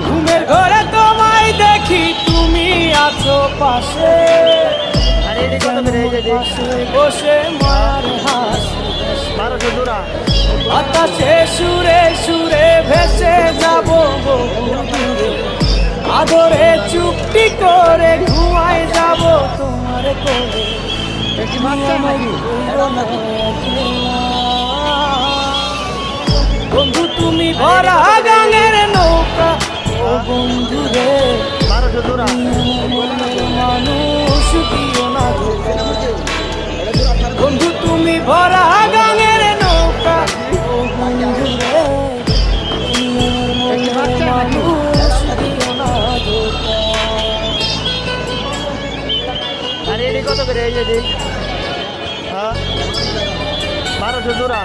ঘুমের ঘরে তোমায় দেখি তুমি আছো পাশে, পাশে বসে মার হাসি, বাতাসে সুরে সুরে ভেসে যাব বহু দূরে, আদরে চুপটি করে ঘুমায় যাব তোমার কোলে। বন্ধু তুমি ভরা গাঙের নৌকা, ও বন্ধু রে মনের মানুষ দিও না ধোঁকা। বন্ধু তুমি ভরা গাঙের নৌকা, ও বন্ধু রে মনের মানুষ দিও না ধোঁকা। আরে এটি কত করে এই যে 1200 জোড়া।